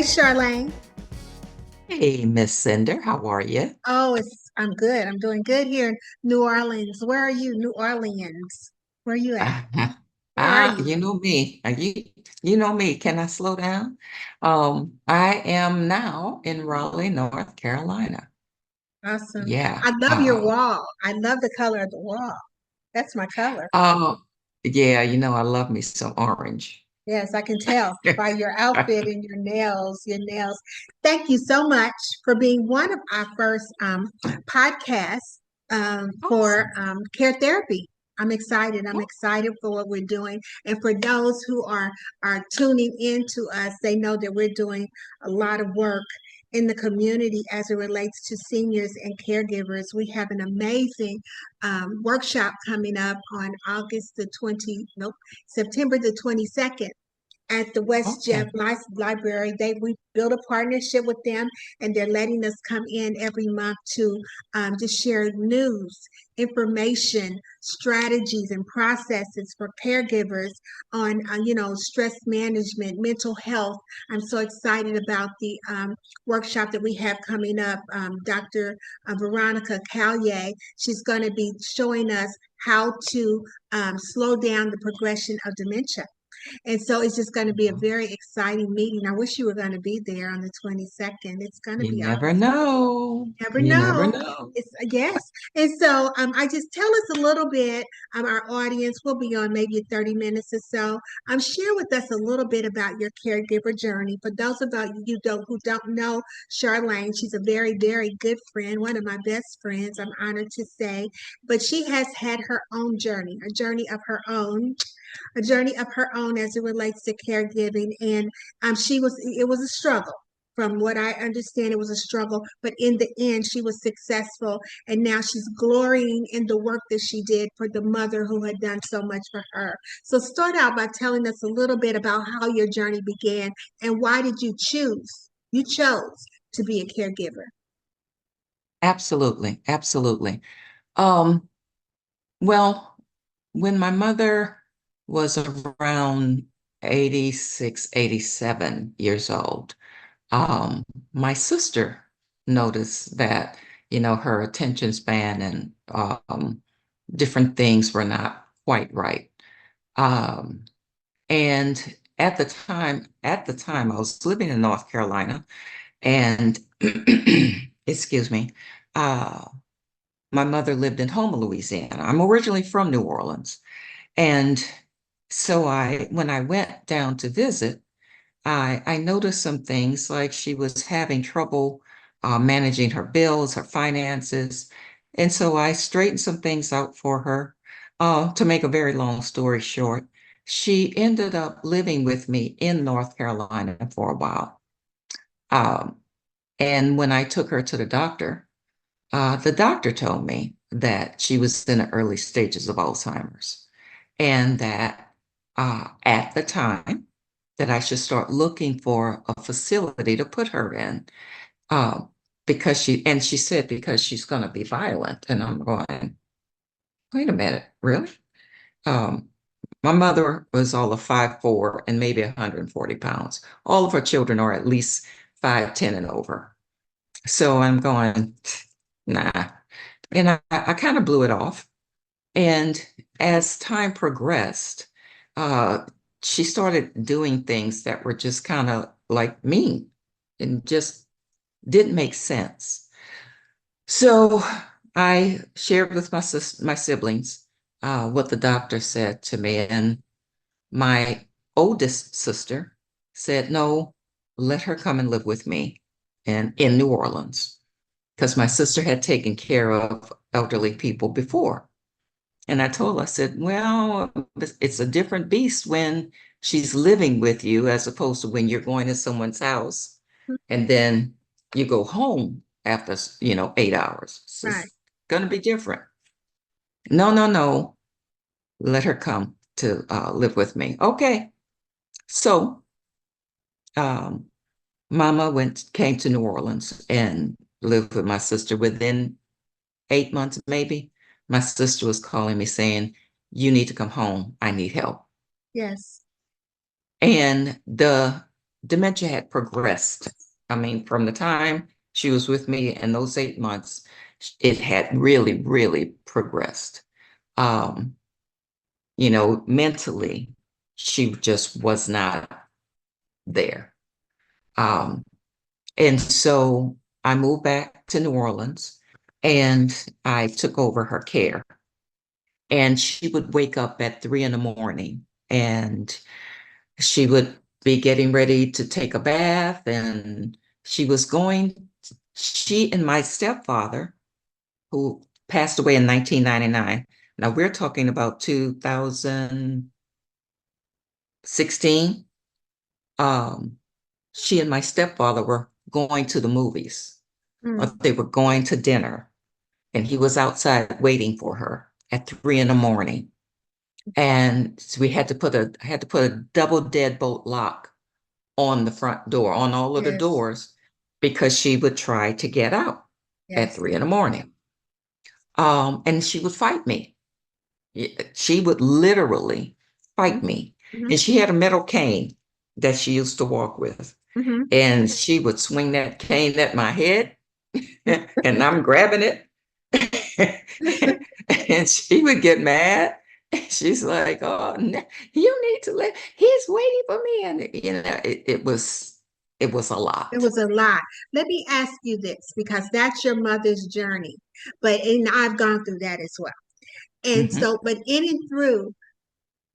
Charlain. Hey, Miss Sinder, how are you? I'm good. I'm doing good here in New Orleans. Where are you? New Orleans. Where are you at? Where are you? You know me. You know me. Can I slow down? I am now in Raleigh, North Carolina. Awesome. Yeah. I love your wall. I love the color of the wall. That's my color. Uh, yeah, I love me some orange. Yes, I can tell by your outfit and your nails, your nails. Thank you so much for being one of our first podcasts for Awesome. care therapy. I'm excited. I'm Oh, excited for what we're doing. And for those who are tuning in to us, they know that we're doing a lot of work in the community as it relates to seniors and caregivers. We have an amazing workshop coming up on August the 20, nope, September the 22nd at the West Jeff okay. Library. We built a partnership with them, and they're letting us come in every month to just share news, information, strategies, and processes for caregivers on stress management, mental health. I'm so excited about the workshop that we have coming up. Dr. Veronica Callier, she's going to be showing us how to slow down the progression of dementia. And so it's just going to be a very exciting meeting. I wish you were going to be there on the 22nd. It's going to You be never awesome. know. Never You never know. know. It's yes. And so I just tell us a little bit. Our audience will be on maybe 30 minutes or so. Share with us a little bit about your caregiver journey. For those about you who don't know Charlain, she's a very, very good friend, one of my best friends, I'm honored to say. But she has had her own journey, a journey of her own as it relates to caregiving. And it was a struggle. From what I understand, it was a struggle, but in the end, she was successful. And now she's glorying in the work that she did for the mother who had done so much for her. So, start out by telling us a little bit about how your journey began and why did you choose? You chose to be a caregiver. Absolutely. Absolutely. Um, well, when my mother was around 86, 87 years old, my sister noticed that, her attention span and different things were not quite right. Um, and at the time, I was living in North Carolina, and excuse me, uh, my mother lived in Houma, Louisiana. I'm originally from New Orleans, and so when I went down to visit, I noticed some things like she was having trouble managing her bills, her finances. And so I straightened some things out for her. To make a very long story short, she ended up living with me in North Carolina for a while. Um, and when I took her to the doctor told me that she was in the early stages of Alzheimer's and that at the time that I should start looking for a facility to put her in um, because she said because she's going to be violent. And I'm going, wait a minute, really? Um, my mother was all of 5'4" and maybe 140 pounds. All of her children are at least 5'10" and over. So I'm going, nah. And I kind of blew it off. And as time progressed, uh, she started doing things that were just kind of like mean and just didn't make sense. So I shared with my siblings what the doctor said to me, and my oldest sister said, "No, let her come and live with me in New Orleans," because my sister had taken care of elderly people before. And I told her, I said, well, it's a different beast when she's living with you as opposed to when you're going to someone's house and then you go home after, 8 hours. Right. It's going to be different. No, no, no. Let her come to live with me. Okay. So, um, Mama came to New Orleans and lived with my sister. Within 8 months, maybe, my sister was calling me saying, you need to come home. I need help. Yes. And the dementia had progressed. I mean, from the time she was with me in those 8 months, it had really, really progressed. Um, mentally, she just was not there. Um, and so I moved back to New Orleans and I took over her care. And she would wake up at 3 in the morning and she would be getting ready to take a bath. And she was going, she and my stepfather, who passed away in 1999. Now we're talking about 2016. Um, she and my stepfather were going to the movies, or Mm, they were going to dinner, and he was outside waiting for her at 3 in the morning. And so we had to put a double deadbolt lock on the front door, on all of the yes, doors, because she would try to get out at yes. 3 in the morning. And she would fight me. She would literally fight Mm-hmm, me. mm-hmm, And she had a metal cane that she used to walk with. mm-hmm. And she would swing that cane at my head, and I'm grabbing it. And she would get mad. She's like, "Oh, you need to let. He's waiting for me." And it was a It lot. was a lot. Let me ask you this because that's your mother's journey, but and I've gone through that as well. And Mhm. so, but in and through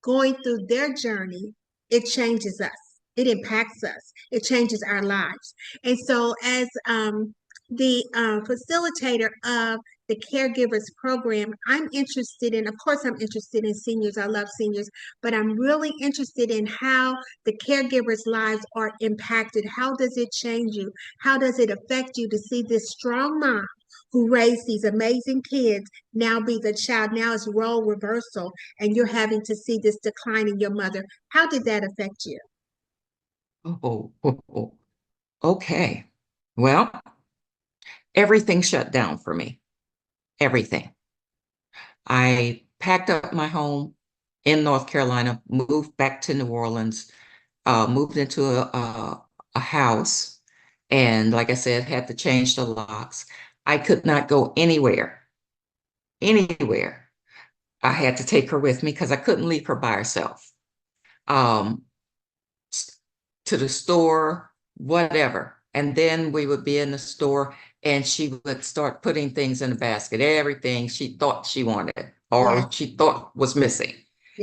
going through their journey, it changes us. It impacts us. It changes our lives. And so, as the facilitator of the Caregivers program, I'm interested in, of course, I'm interested in seniors. I love seniors, but I'm really interested in how the caregivers' lives are impacted. How does it change you? How does it affect you to see this strong mom who raised these amazing kids now be the child? Now it's role reversal and you're having to see this decline in your mother. How did that affect you? Oh. Okay. Well, everything shut down for me. Everything. I packed up my home in North Carolina, moved back to New Orleans, moved into a house, and like I said, had to change the locks. I could not go anywhere, anywhere. I had to take her with me because I couldn't leave her by herself. Um, to the store, whatever. And then we would be in the store and she would start putting things in the basket, everything she thought she wanted Yes, or she thought was missing.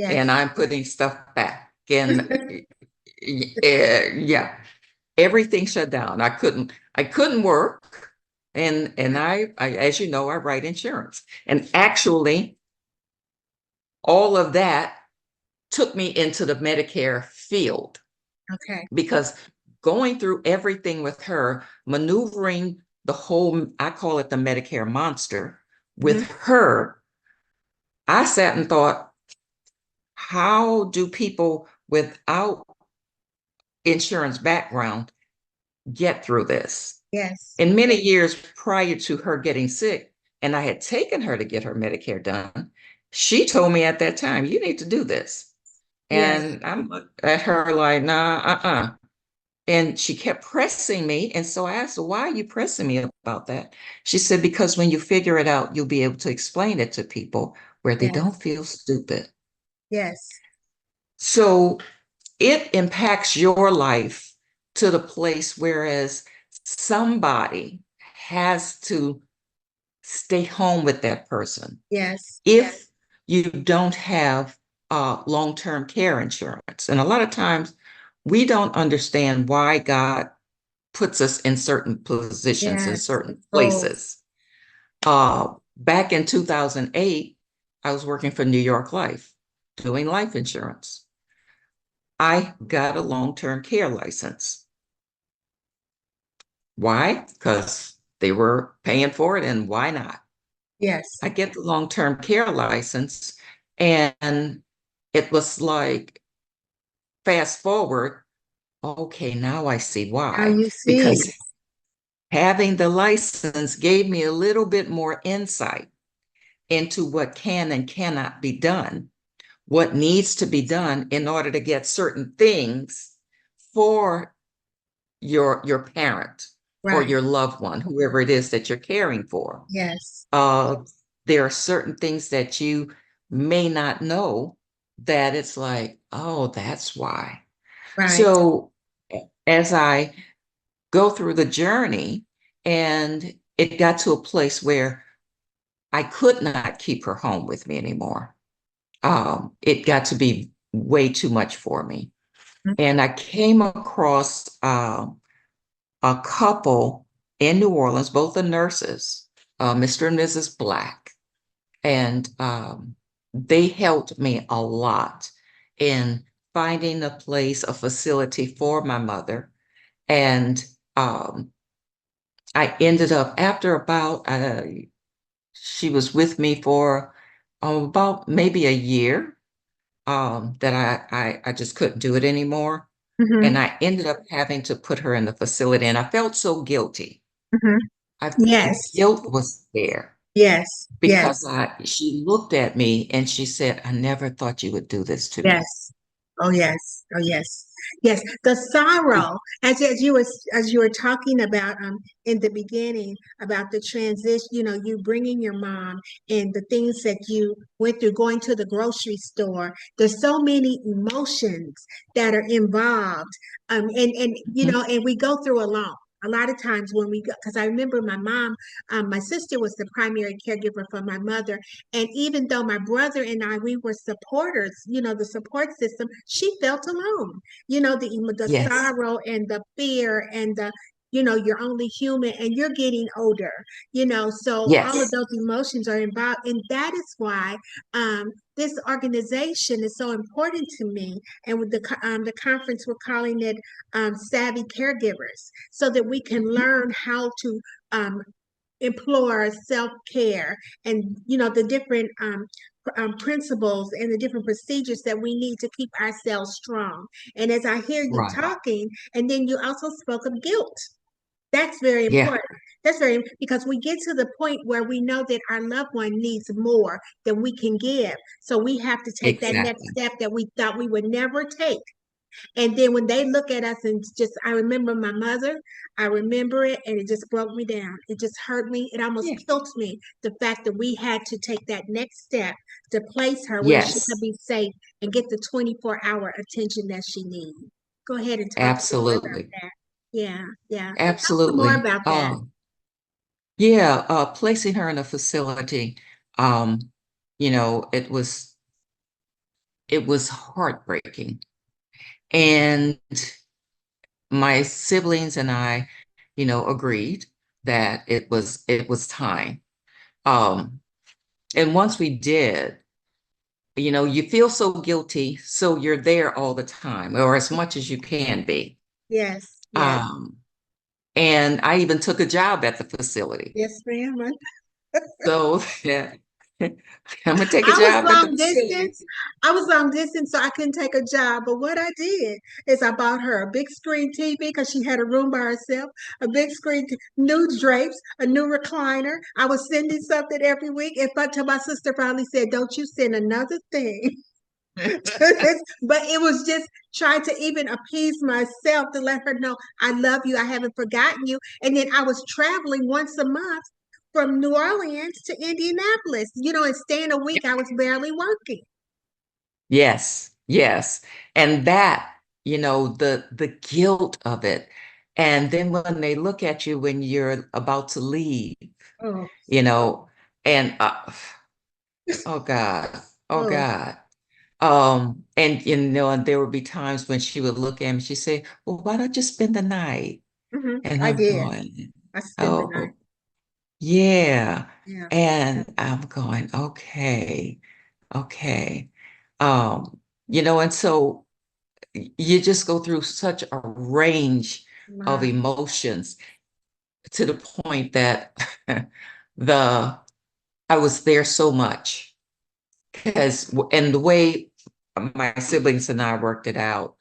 And yes, I'm putting stuff back. And yeah, everything shut down. I couldn't work. And I, as you know, I write insurance. And actually, all of that took me into the Medicare field okay. because going through everything with her, maneuvering the whole, I call it the Medicare monster, with Mhm. her, I sat and thought, how do people without insurance background get through this? Yes, In many years prior to her getting sick, and I had taken her to get her Medicare done, she told me at that time, you need to do this. yes, And I'm at her like, nah, And she kept pressing me. And so I asked her, why are you pressing me about that? She said, because when you figure it out, you'll be able to explain it to people where they yes, don't feel stupid. yes, So it impacts your life to the place whereas somebody has to stay home with that person yes, if you don't have long-term care insurance. And a lot of times we don't understand why God puts us in certain positions, in yes. certain Oh, places. Back in 2008, I was working for New York Life, doing life insurance. I got a long-term care license. Why? Because they were paying for it, and why not? yes, I get the long-term care license, and it was like, fast forward, okay, now I see now why. you see. Because having the license gave me a little bit more insight into what can and cannot be done, what needs to be done in order to get certain things for your parent or Right. your loved one, whoever it is that you're caring for. Yes. Uh, there are certain things that you may not know that it's like, oh, that's why. Right. So as I go through the journey, and it got to a place where I could not keep her home with me anymore. It got to be way too much for me. And I came across a couple in New Orleans, both are nurses, Mr. and Mrs. Black. And they helped me a lot in finding a place, a facility for my mother. And um, I ended up, after about, she was with me for about maybe a year, that I just couldn't do it anymore. And Hmm. I ended up having to put her in the facility, and I felt so guilty. Hmm. The Yes. guilt was there Yes. because Yes. she looked at me and she said, I never thought you would do this to me. Yes. Oh yes. Oh yes. Yes. The sorrow, as you were talking about in the beginning about the transition, you bringing your mom and the things that you went through, going to the grocery store. There's so many emotions that are involved, and Mhm. and we go through alone. A lot of times when we go, because I remember my mom, my sister was the primary caregiver for my mother, and even though my brother and I, we were supporters, the support system, she felt alone. The Yes, sorrow and the fear and you're only human and you're getting older, so all of yes, those emotions are involved. And that is why this organization is so important to me. And with the conference, we're calling it Savvy Caregivers, so that we can mhm, learn how to um, implore self-care and the different principles and the different procedures that we need to keep ourselves strong. And as I hear you right. talking, and then you also spoke of guilt. That's very Yeah, important. That's very, because we get to the point where we know that our loved one needs more than we can give, so we have to take that next exactly. step that we thought we would never take. And then when they look at us and just, I remember my mother, I remember it, and it just broke me down. It just hurt me. It almost Yeah. killed me. The fact that we had to take that next step to place her where she could Yes, be safe and get the 24-hour attention that she needs. Go ahead and talk some more about absolutely. that. Yeah, yeah. Tell some more Absolutely. about that. Yeah, placing her in a facility, um, it was heartbreaking. And my siblings and I, agreed that it was time. Um, and once we did, you feel so guilty, so you're there all the time, or as much as you can be. Yes, yes, Um, and I even took a job at the facility. yes, ma'am. So yeah, I'm gonna take a I was job at the long facility. distance. I was long distance, so I couldn't take a job. But what I did is I bought her a big screen TV because she had a room by herself, a big screen, new drapes, a new recliner. I was sending something every week. If I till my sister finally said, "Don't you send another thing." But it was just trying to even appease myself to let her know I love you, I haven't forgotten you. And then I was traveling once a month from New Orleans to Indianapolis, and staying a week. I was barely working. Yes, yes. And that, the guilt of it. And then when they look at you when you're about to leave, Oh, you know, and oh God, oh oh, God. And and there would be times when she would look at me, she'd say, well, why don't you spend the night? And I I'm did. going, I spent the night. oh, yeah. Yeah. And I'm going, okay, okay. And so you just go through such a range of Wow. emotions to the point that the I was there so much because and the way my siblings and I worked it out,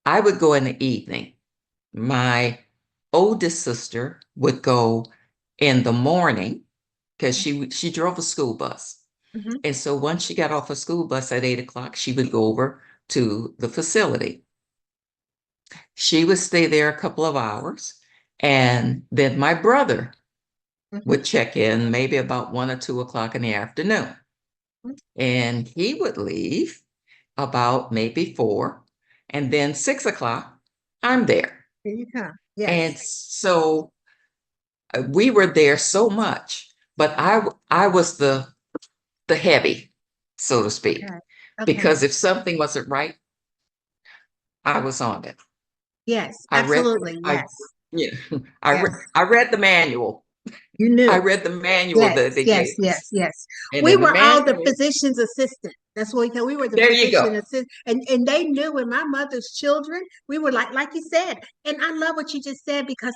I would go in the evening. My oldest sister would go in the morning because she drove a school bus. Hmm. And so once she got off a school bus at 8 o'clock, she would go over to the facility. She would stay there a couple of hours, and then my brother Mhm. would check in maybe about 1 or 2 o'clock in the afternoon. And he would leave about maybe 4. And then 6 o'clock, I'm there. Here you come. And Yes. so we were there so much, but I was the heavy, so to speak, Okay. Okay. because if something wasn't right, I was on it. Yes. I read Absolutely. I Yes. yeah, Yes. I read the manual. You I knew. read the manual Yes. that they Yes. gave Yes. us. Yes. And We in the were all the manual, physician's assistant. That's what we call. We were the there you physician go. assistant, and they knew when my mother's children. We were like you said, and I love what you just said because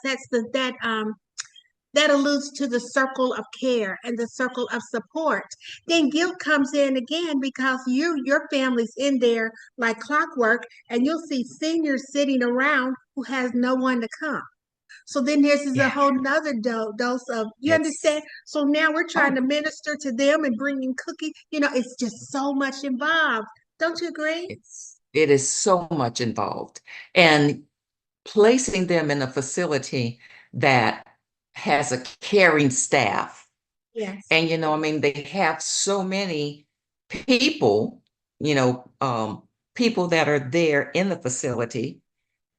that alludes to the circle of care and the circle of support. Then guilt comes in again because your family's in there like clockwork, and you'll see seniors sitting around who has no one to come. So then there's is a Yeah, whole nother dose of, you understand? it's So now we're trying oh, to minister to them and bringing cookies. It's just so much involved. Don't you agree? it is so much involved. And placing them in a facility that has a caring staff. Yes. And I mean, they have so many people, you know, people that are there in the facility,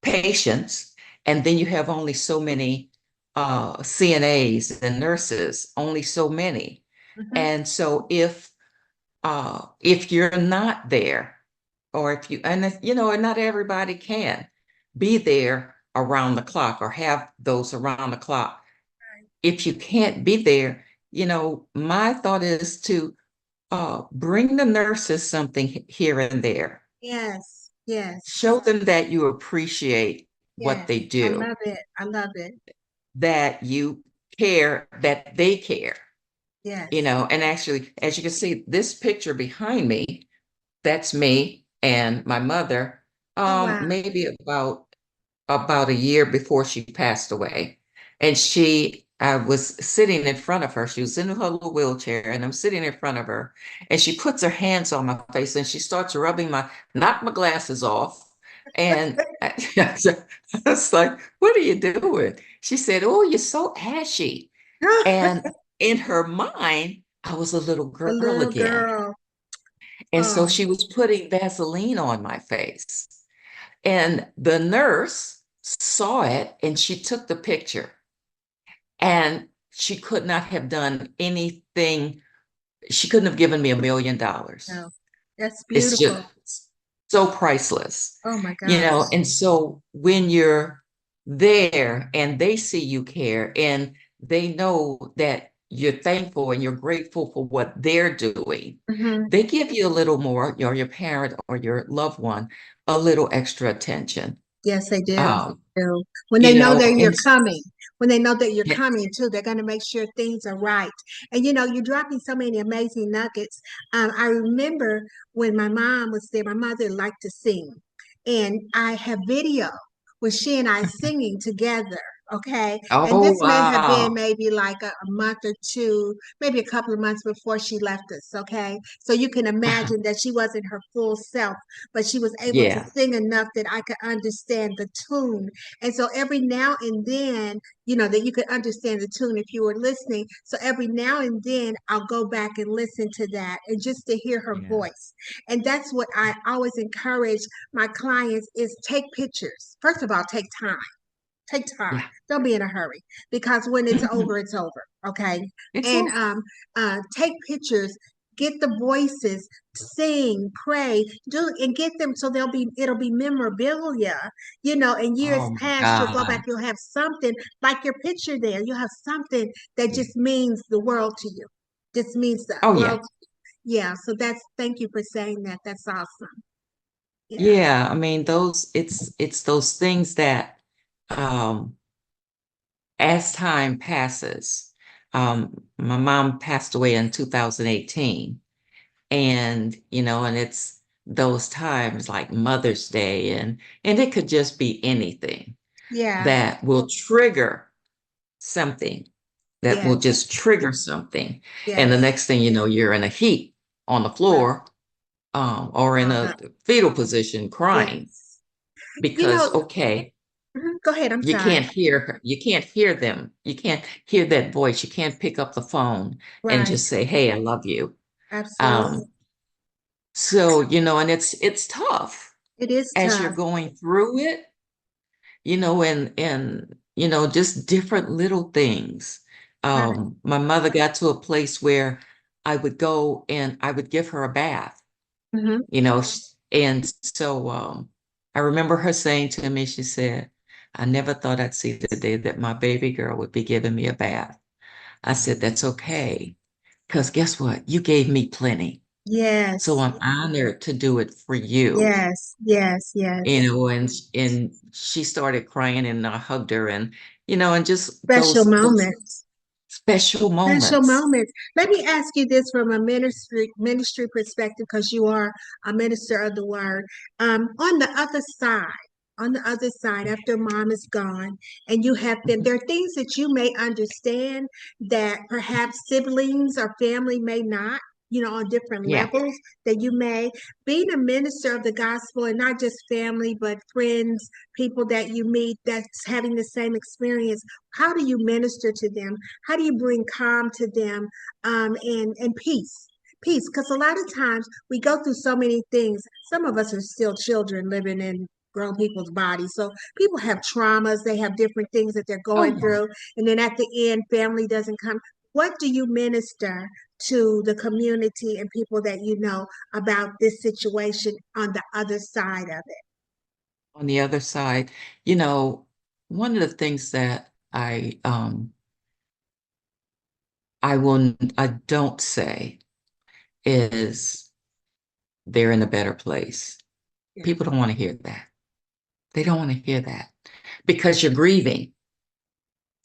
patients, and then you have only so many CNAs and nurses, only so many. Hmm. And so if you're not there, or if you and if, and not everybody can be there around the clock or have those around the clock. If you can't be there, my thought is to bring the nurses something here and there. Yes. Yes. Show them that you appreciate what they Yes. I do, love it. I love it. that you care, that they care, Yes. and actually, as you can see, this picture behind me, that's me and my mother, Oh wow. maybe about a year before she passed away. And I was sitting in front of her. She was in her little wheelchair, and I'm sitting in front of her. And she puts her hands on my face and she starts rubbing knock my glasses off. And I was like, "What are you doing?" She said, "Oh, you're so ashy." And in her mind, I was a little A girl little again. girl. And so Oh, she was putting Vaseline on my face. And the nurse saw it and she took the picture. And she could not have done anything. She couldn't have given me $1 million. no. That's It's beautiful. just so priceless, Oh my gosh. And so when you're there and they see you care and they know that you're thankful and you're grateful for what they're doing, Hmm. they give you a little more, your parent or your loved one, a little extra attention. Yes, they do. Um, Do. When they know that you're and coming, when they know that you're yeah, coming too, they're going to make sure things are right. And you're dropping so many amazing nuggets. I remember when my mom was there, my mother liked to sing, and I have video with she and I singing together. Okay. And oh this may have been wow, maybe like a month or two, maybe a couple of months before she left us. Okay. So you can imagine that she wasn't her full self, but she was able to yeah, sing enough that I could understand the tune. And so every now and then, that you could understand the tune if you were listening. So every now and then, I'll go back and listen to that and just to hear her yeah, voice. And that's what I always encourage my clients is take pictures. First of all, take time. Take time. yeah. Don't be in a hurry because when it's over, it's over. Okay. It's And all, take pictures, get the voices, sing, pray, do and get them so it'll be memorabilia, in years oh my past, you'll go back, God. you'll have something like your picture there. You'll have something that Yeah. just means the world to you. Just means the Oh yeah. world. Yeah. So thank you for saying that. That's awesome. Yeah. Yeah. I mean, it's those things that um as time passes, my mom passed away in 2018. And it's those times like Mother's Day and it could just be anything Yeah. that will trigger something, that will Yes. just trigger something. And the Yes. next thing you know, you're in a heap on the Well, floor, or in oh, a God. fetal position crying. Yes. You because know, okay, go ahead. I'm sorry. you can't hear them, you can't hear that voice, you can't pick up the phone and Right. just say, "Hey, I love you." Absolutely. Um, so and it's tough It is as you're tough. going through it, and just different little things. Right. My mother got to a place where I would go and I would give her a bath, Hmm. and so I remember her saying to me, she said, "I never thought I'd see the day that my baby girl would be giving me a bath." I said, "That's okay, because guess what? You gave me plenty. So Yes. I'm honored to do it for you." Yes. Yes. Yes. And she started crying and I hugged her, and just Special those moments. special Special moments. moments. Let me ask you this from a ministry perspective, because you are a minister of the word. On the other side, after mom is gone, and you have them, there are things that you may understand that perhaps siblings or family may not. On different Yeah. levels that you may, being a minister of the gospel, and not just family, but friends, people that you meet that's having the same experience. How do you minister to them? How do you bring calm to them, and peace? Because a lot of times we go through so many things. Some of us are still children living in grown people's bodies, so people have traumas, they have different things that they're Oh, going yeah. through, and then at the end family doesn't come. What do you minister to the community and people that you know about this situation on the other side of it? On the other side, you know, one of the things that I don't say is they're in a better place. Yeah. People don't want to hear that. They don't want to hear that because you're grieving.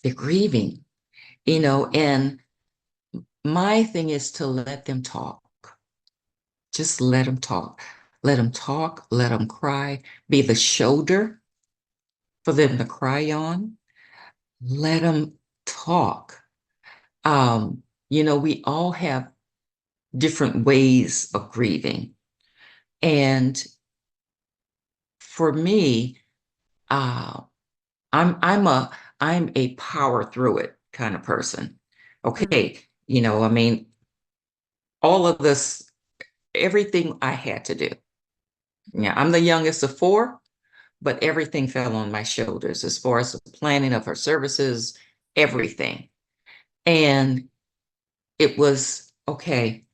They're grieving, and my thing is to let them talk. Just let them talk. Let them talk, let them cry, be the shoulder for them to cry on. Let them talk. We all have different ways of grieving. And for me, uh, I'm a power through it kind of person. Mm, Okay, I mean, all of this, everything I had to do. Yeah, I'm the youngest of four, but everything fell on my shoulders as far as the planning of her services, everything. And it was okay,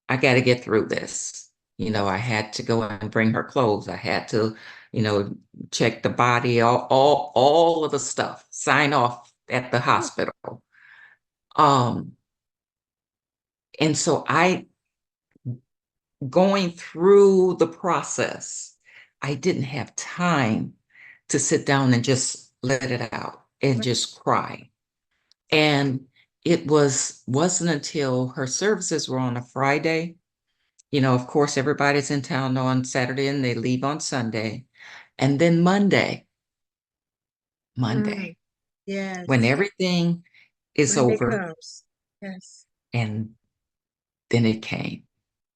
I got to get through this. I had to go and bring her clothes. I had to, you know, check the body, all of the stuff, sign off at the hospital. Um, and so going through the process, I didn't have time to sit down and just let it out and just cry. And it wasn't until her services were on a Friday. Of course, everybody's in town on Saturday and they leave on Sunday. And then mm, Monday, when yes. everything is Monday over, comes. Yes. and then it came.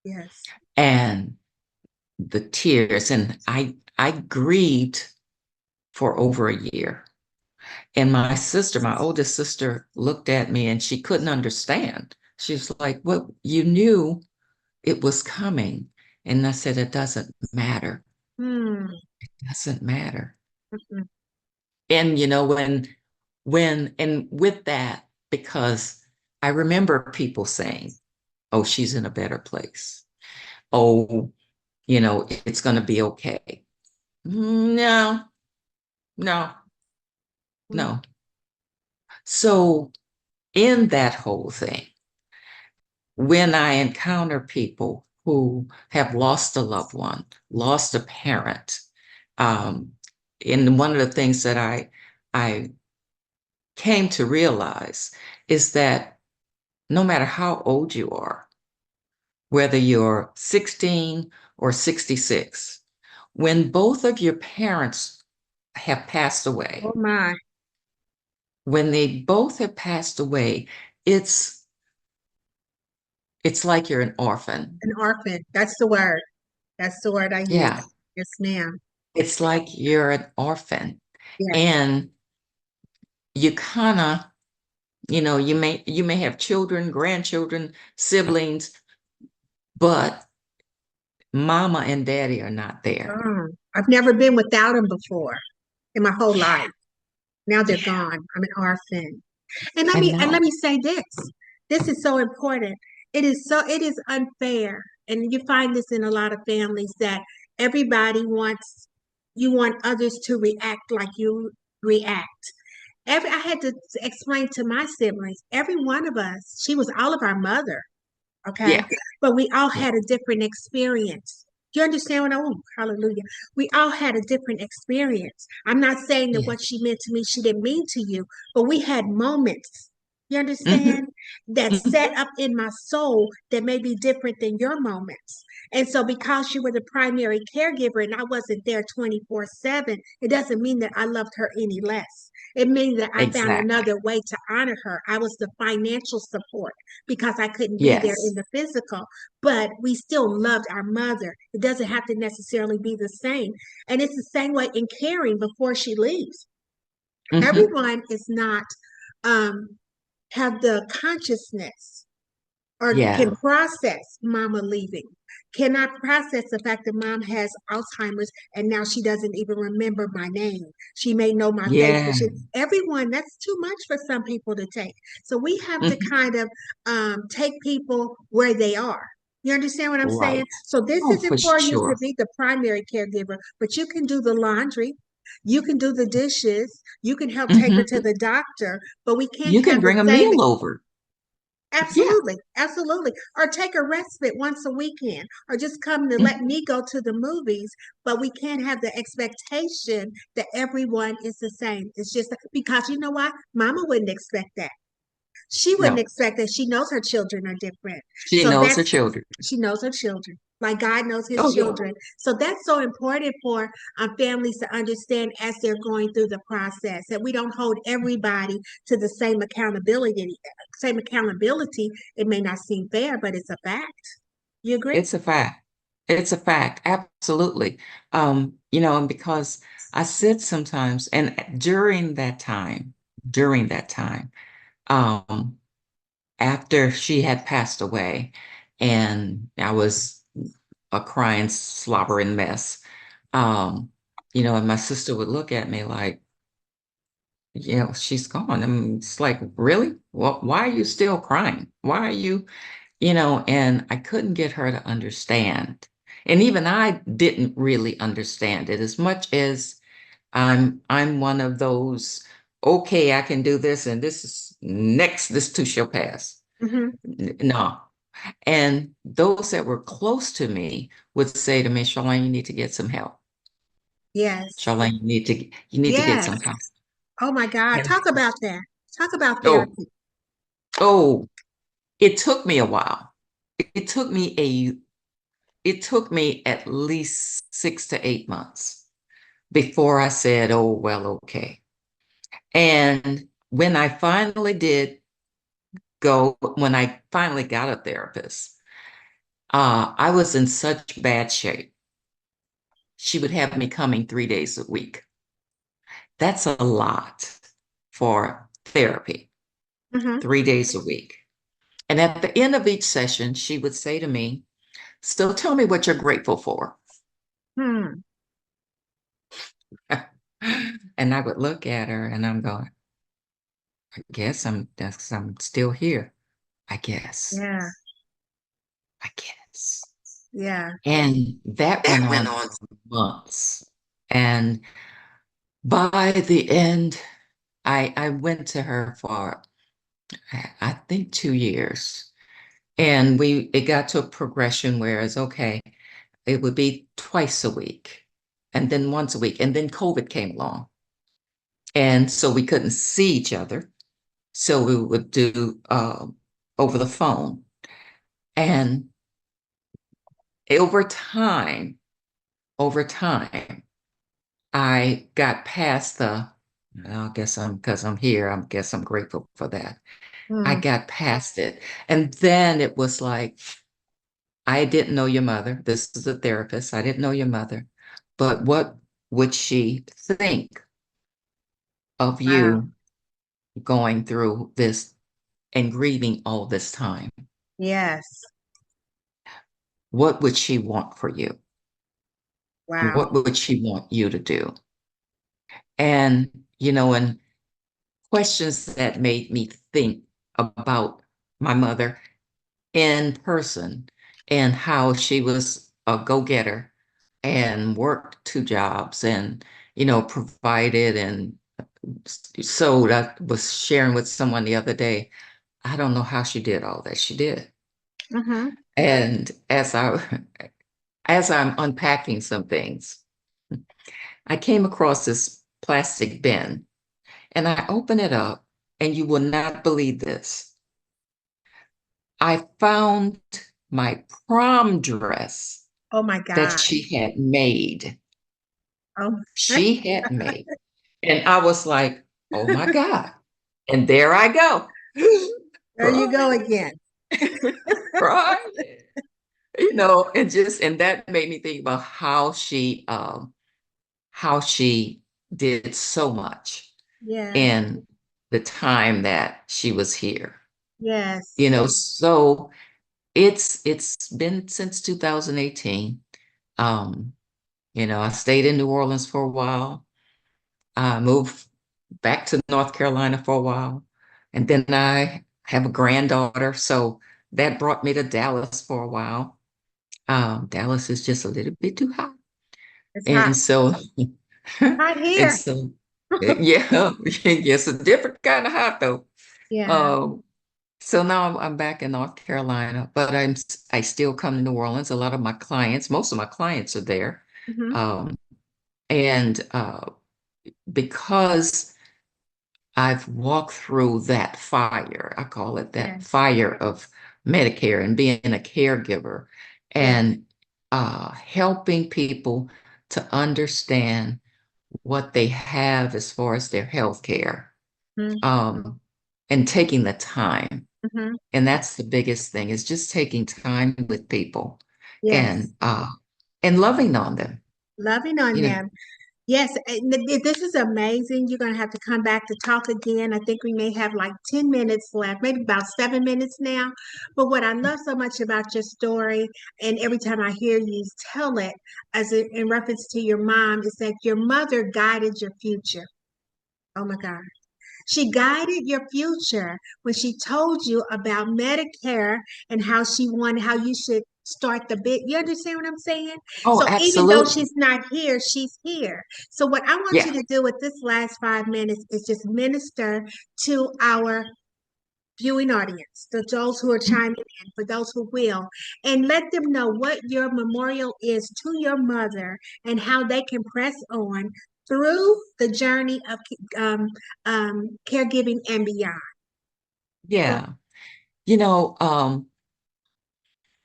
Yes. And the tears, and I grieved for over a year. And my oldest sister, looked at me and she couldn't understand. She's like, "What, you knew it was coming?" And I said, "It doesn't matter. Hmm. It doesn't matter." Mm-mm. And and with that, because I remember people saying, "Oh, she's in a better place. Oh, it's going to be okay." No, no, Mm. no. So in that whole thing, when I encounter people who have lost a loved one, lost a parent, um, and one of the things that I came to realize is that no matter how old you are, whether you're 16 or 66, when both of your parents have passed Oh away, my, when they both have passed away, it's it's like you're an orphan. an orphan. That's the word. That's the word I use. Yeah. Yes, ma'am. it's like you're an orphan. Yes. And you kind of, you may have children, grandchildren, siblings, but mama and daddy are not there. I've never been without them before in my whole Yeah. life. Now they're Yeah. gone. I'm an orphan. And I let know. me say this. This is so important. It is unfair. And you find this in a lot of families that everybody wants you want others to react like you react. I had to explain to my siblings, every one of us, she was all of our mother. Okay. Yeah. But we all Yeah. had a different experience. Do you understand what I want? Hallelujah. We all had a different experience. I'm not saying that Yeah. what she meant to me, she didn't mean to you, but we had moments. You Hmm. understand? That Hmm. set up in my soul that may be different than your moments. And so, because you were the primary caregiver and I wasn't there 24/7, it doesn't mean that I loved her any less. It means that I found Exactly. another way to honor her. I was the financial support because I couldn't be there in Yes. the physical, but we still loved our mother. It doesn't have to necessarily be the same. And it's the same way in caring before she leaves. Hmm. Everyone is not um, have the consciousness or can Yeah. process mama leaving, cannot process the fact that mom has Alzheimer's and now she doesn't even remember my name. She may know my face, but Yeah. everyone, that's too much for some people to take. So we have to Hmm. kind of take people where they are. You understand what I'm saying? Right. So this Oh, isn't for for you to sure. be the primary caregiver, but you can do the laundry. You can do the dishes. You can help take her to Hmm. the doctor, but we can't You can have the bring a same. meal over. Yeah. Absolutely, absolutely. Or take a respite once a weekend, or just come to let Mhm. me go to the movies. But we can't have the expectation that everyone is the same. It's just because you know what? Mama wouldn't expect that. She wouldn't No, expect that. She knows her children are different. she So knows her that's, children. she knows her children. Like God knows his Oh, yeah. children. So that's so important for families to understand as they're going through the process that we don't hold everybody to the same accountability. Same accountability. It may not seem fair, but it's a fact. You agree? It's a fact. It's a fact. Absolutely. And because I said sometimes, and during that time, um, after she had passed away, and I was a crying, slobbering mess, um, and my sister would look at me like, she's gone. I mean, it's like, really? Well, why are you still crying? Why are you? And I couldn't get her to understand. And even I didn't really understand it as much as I'm one of those, okay, I can do this and this is next, this too shall pass. Hmm. No. And those that were close to me would say to me, Charlain, you need to get some help. Yes. Charlain, you need to get Yes. some help. Oh my God. And Talk about that. Talk about oh, therapy. oh, it took me a while. It took me a it took me at least 6 to 8 months before I said, oh, well, okay. And when I finally got a therapist, I was in such bad shape. She would have me coming 3 days a week. That's a lot for therapy, Hmm. 3 days a week. And at the end of each session, she would say to me, so tell me what you're grateful for. Hmm. And I would look at her and I'm going, I guess I'm still here. I guess. Yeah. I guess. Yeah. And that went That went on on. for months. And by the end, I went to her for I think 2 years. And it got to a progression where it's okay, it would be twice a week and then once a week. And then COVID came along. And so we couldn't see each other. So we would do over the phone. And over time, over time, I got past well, I guess because I'm here, I guess I'm grateful for that. I Hmm. got past it. And then it was like, I didn't know your mother. This is a therapist. I didn't know your mother. But what? would she think of Wow. you going through this and grieving all this time? Yes. What would she want for you? Wow. What would she want you to do? And, and questions that made me think about my mother in person and how she was a go-getter and worked two jobs and, provided and sewed. I was sharing with someone the other day. I don't know how she did all that she did. Mm-hmm. And as I'm unpacking some things, I came across this plastic bin and I open it up and you will not believe this. I found my prom dress Oh my that God. she had made. Oh, She had made. And I was like, oh my God. And there I go. there you go Crying, again. crying. And that made me think about how she did so much Yes. in the time that she was here. Yes. So it's been since 2018. Um, I stayed in New Orleans for a while. I moved back to North Carolina for a while. And then I have a granddaughter. So that brought me to Dallas for a while. Dallas is just a little bit too hot. It's hot. And so, Hot and here. so, yeah, yes, a different kind of hot though. Yeah. Um, so now I'm back in North Carolina, but I still come to New Orleans. A lot of my clients, most of my clients are there. Mm-hmm. Um, and because I've walked through that fire, I call it that Yes. fire of Medicare and being a caregiver Yes. and helping people to understand what they have as far as their health care, Mm-hmm. um, and taking the time. Mm-hmm. And that's the biggest thing is just taking time with people Yes. and loving on them. Loving on You know, them. Yes, this is amazing. You're going to have to come back to talk again. I think we may have like 10 minutes left, maybe about 7 minutes now. But what I love so much about your story, and every time I hear you tell it in reference to your mom, is that your mother guided your future. Oh my God. She guided your future when she told you about Medicare and how you should start the bit. You understand what I'm saying? oh, So even though absolutely. she's not here, she's here. So what I want you Yeah. to do with this last 5 minutes is just minister to our viewing audience, to those who are chiming in, for those who will, and let them know what your memorial is to your mother and how they can press on through the journey of caregiving and beyond. Go. Yeah. You know,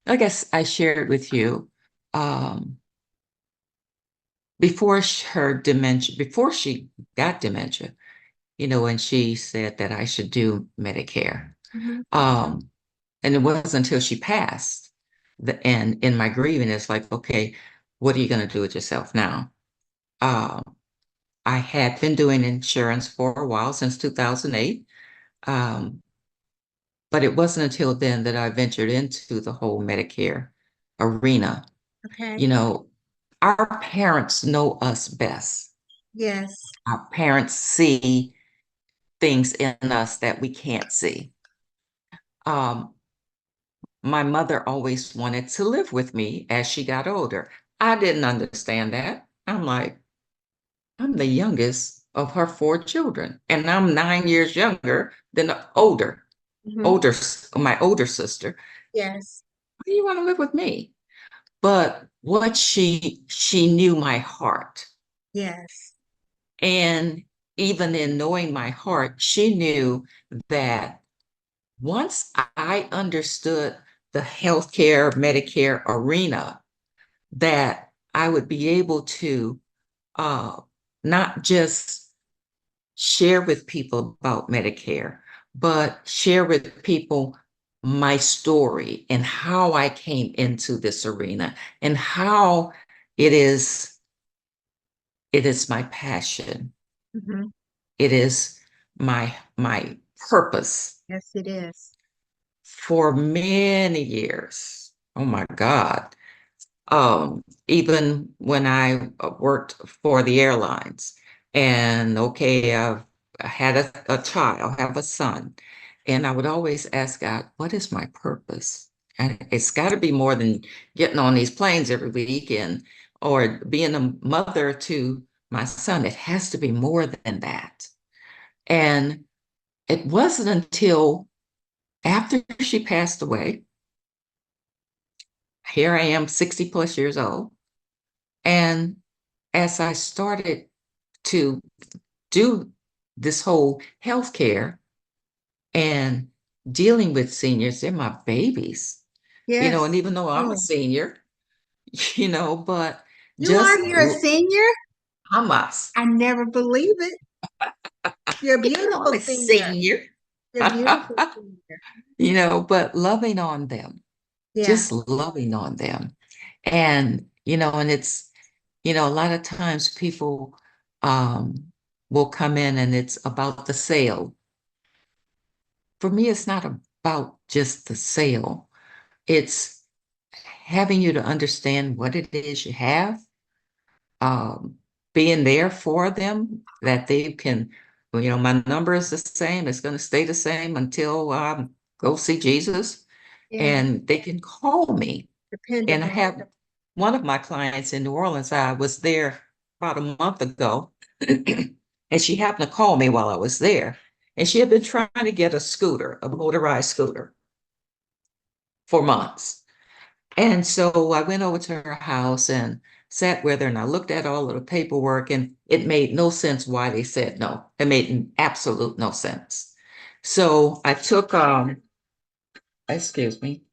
I guess I shared with you um, before she got dementia, and she said that I should do Medicare. Mhm. Um, and it wasn't until she passed, and in my grieving, it's like, okay, what are you going to do with yourself now? Um, I had been doing insurance for a while, since 2008. Um, but it wasn't until then that I ventured into the whole Medicare arena. Okay. You know, our parents know us best. Yes. Our parents see things in us that we can't see. Um, my mother always wanted to live with me as she got older. I didn't understand that. I'm like, I'm the youngest of her four children, and I'm 9 years younger than the Hmm. my older sister. Yes. Why do you want to live with me? But what she knew my heart. Yes. And even in knowing my heart, she knew that once I understood the healthcare, Medicare arena, that I would be able to uh, not just share with people about Medicare, but share with people my story and how I came into this arena and how it is it is my passion. Hmm. It is my purpose Yes, it is. for many years. Oh my God. Even when I worked for the airlines, and okay, I had a child, I have a son, and I would always ask God, what is my purpose? And it's got to be more than getting on these planes every weekend or being a mother to my son. It has to be more than that. And it wasn't until after she passed away, here I am, 60 plus years old, and as I started to do this whole healthcare and dealing with seniors, they're my babies, and Yes. even though I'm a Oh, senior, but you are. just You're a senior? Hamas, I never believe it. You're a I'm beautiful a senior. senior, You're a beautiful senior. but loving on them, Yeah. just loving on them. And it's, a lot of times people um, will come in and it's about the sale. For me, it's not about just the sale. It's having you to understand what it is you have, um, being there for them, that they can, my number is the same. It's going to stay the same until go see Jesus, Yeah. and they can call me. And I Dependable. have one of my clients in New Orleans. I was there about a month ago, and she happened to call me while I was there. And she had been trying to get a scooter, a motorized scooter, for months. And so I went over to her house and sat with her, and I looked at all of the paperwork, and it made no sense why they said no. It made absolute no sense. So I took, excuse me,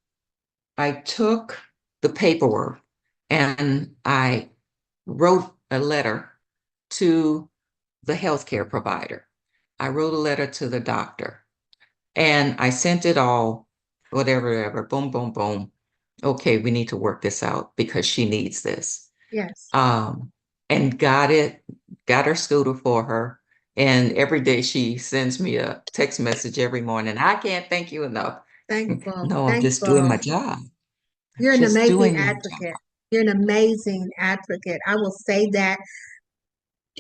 I took the paperwork and I wrote a letter to the healthcare provider. I wrote a letter to the doctor, and I sent it all, whatever, boom, boom, boom. Okay, we need to work this out because she needs this. Yes. Um, and got her scooter for her. And every day she sends me a text message every morning. I can't thank you enough. Thankful. No, I'm just doing Thankful. my job. You're an Just amazing doing my advocate. job. You're an amazing advocate. I will say that.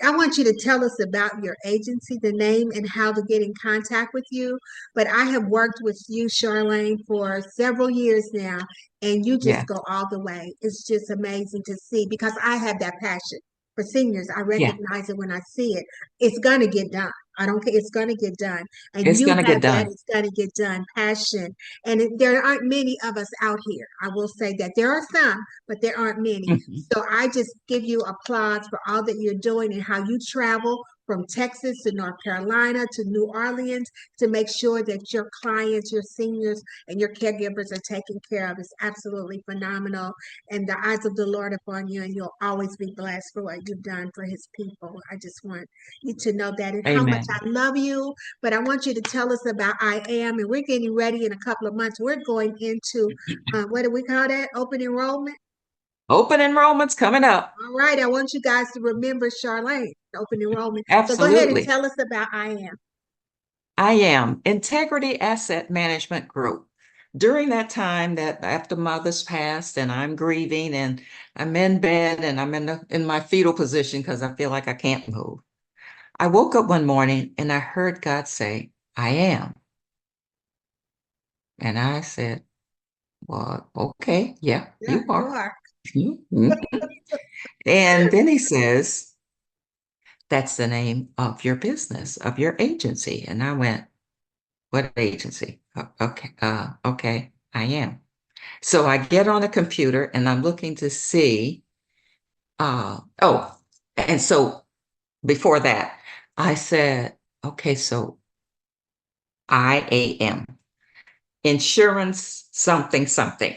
I want you to tell us about your agency, the name, and how to get in contact with you. But I have worked with you, Charlain, for several years now, and you just Yeah, go all the way. It's just amazing to see because I have that passion for seniors. I yeah. recognize it when I see it. It's going to get done. I don't care. It's going to get done. And It's you gonna have get that. done. It's going to get done. Passion. And there aren't many of us out here. I will say that. There are some, but there aren't many. So I just give you applause for all that you're doing and how you travel from Texas to North Carolina to New Orleans to make sure that your clients, your seniors, and your caregivers are taken care of. It's absolutely phenomenal. And the eyes of the Lord upon you, and you'll always be blessed for what you've done for his people. I just want you to know that and how much Amen. I love you. But I want you to tell us about I Am, and we're getting ready in a couple of months. We're going into what do we call that? Open enrollment. Open enrollment's coming up. All right, I want you guys to remember Charlain, open enrollment. So go ahead and Absolutely. tell us about I Am. I am Integrity Asset Management Group. During that time that after mother's passed and I'm grieving and I'm in bed and I'm in my fetal position because I feel like I can't move. I woke up one morning and I heard God say, I am. And I said, well, okay, yeah, Yeah, you you are. are. Mhm. And then he says, that's the name of your business, of your agency. And I went, what agency? Okay, I am. So I get on a computer and I'm looking to see, and so before that, I said, okay, so IAM, insurance something something,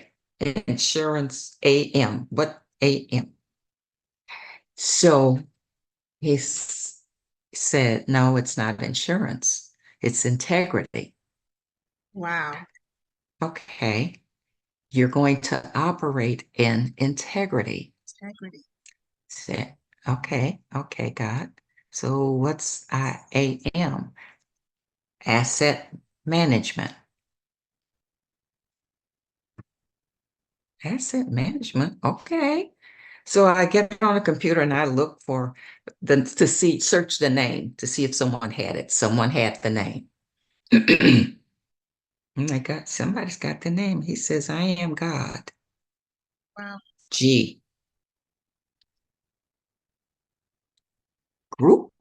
insurance AM, what AM? So said, no, it's not insurance, it's integrity. Wow. Okay, you're going to operate in integrity. Integrity. Said, Okay, okay, God. So what's IAM? Asset management. Asset management. Okay. So I get on a computer and I look for search the name to see if someone had it. Someone had the name. Oh my God, somebody's got the name. He says, I am God. Wow. G group.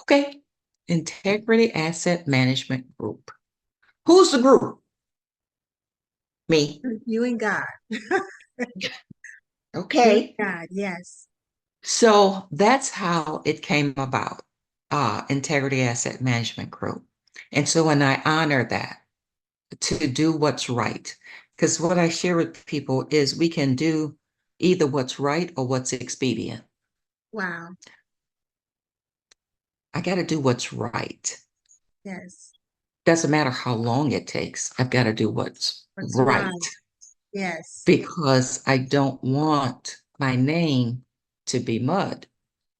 Okay. Integrity Asset Management Group. Who's the group? Me. You and God. You and Okay. God. Yes. So that's how it came about, Integrity Asset Management Group. And so when I honor that to do what's right, because what I share with people is we can do either what's right or what's expedient. Wow. I got to do what's right. Yes. Doesn't matter how long it takes. I've got to do what's That's right. right Yes. because I don't want my name to be mud.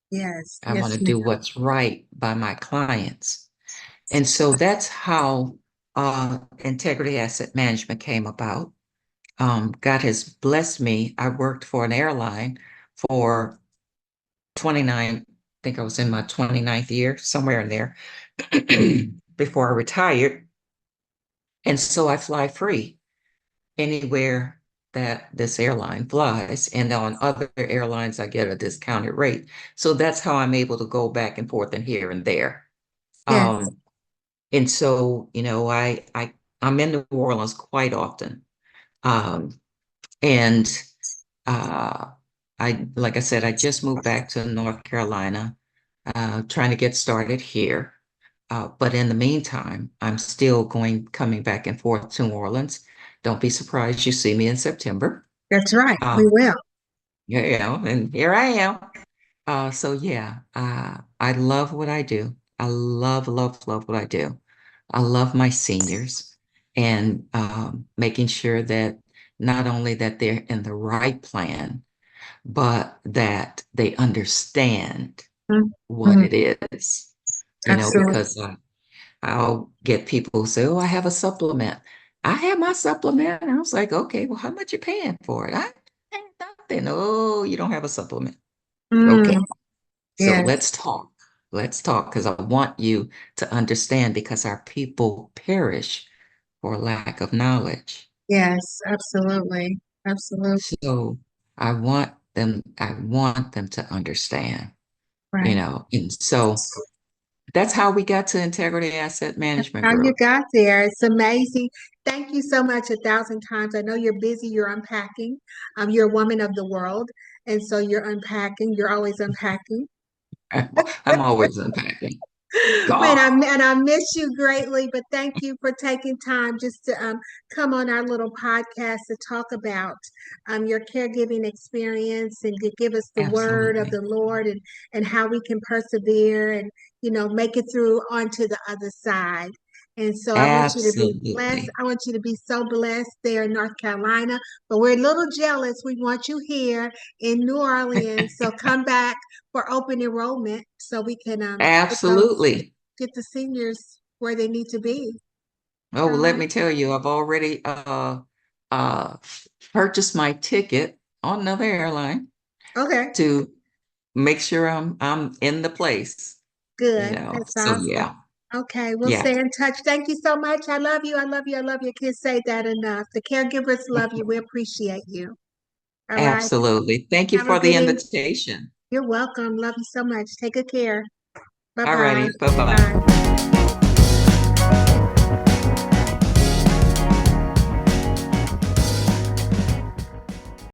Yes. I want Yes. to do what's right by my clients. And so that's how Integrity Asset Management came about. God has blessed me. I worked for an airline for 29, I think I was in my 29th year, somewhere in there, before I retired. And so I fly free anywhere that this airline flies. And on other airlines, I get a discounted rate. So that's how I'm able to go back and forth and here and there. Yes. Um, and so, I'm in New Orleans quite often. Um, and uh, like I said, I just moved back to North Carolina, trying to get started here. But in the meantime, I'm still coming back and forth to New Orleans. Don't be surprised you see me in September. That's right. We Uh, will. and here I am. So yeah, I love what I do. I love, love, love what I do. I love my seniors and making sure that not only that they're in the right plan, but that they understand what Mm-hmm. it is. Absolutely. Because I'll get people who say, "Oh, I have a supplement." I have my supplement. And I was like, "Okay, well, how much you paying for it?" I ain't nothing. Oh, you don't have a supplement. Okay. Mm, So yes. let's talk. Let's talk because I want you to understand because our people perish for lack of knowledge. Yes. Absolutely. Absolutely. So I want them to understand, Right. and so that's how we got to Integrity Asset Management How you Group. got there. It's amazing. Thank you so much 1,000 times. I know you're busy, you're unpacking. You're a woman of the world. And so you're unpacking. You're always unpacking. I'm always unpacking. Man, God, I miss you greatly, but thank you for taking time just to come on our little podcast to talk about your caregiving experience and to give us the word of absolutely. the Lord and how we can persevere and make it through onto the other side. And so I want you to be blessed. Absolutely. I want you to be so blessed there in North Carolina. But we're a little jealous. We want you here in New Orleans. So come back for open enrollment so we can get those Absolutely. get the seniors where they need to be. Oh, All well, let right. me tell you, I've already uh purchased my ticket on another airline Okay. to make sure I'm in the place, Good. That's So awesome. yeah, Okay. We'll yeah, stay in touch. Thank you so much. I love you. I love you. I love you. Can't say that enough. The caregivers love you. We appreciate you. All right. absolutely. Thank you Have a for the good evening. invitation. You're welcome. Love you so much. Take good care. Bye-bye. Alrighty, bye-bye. Bye.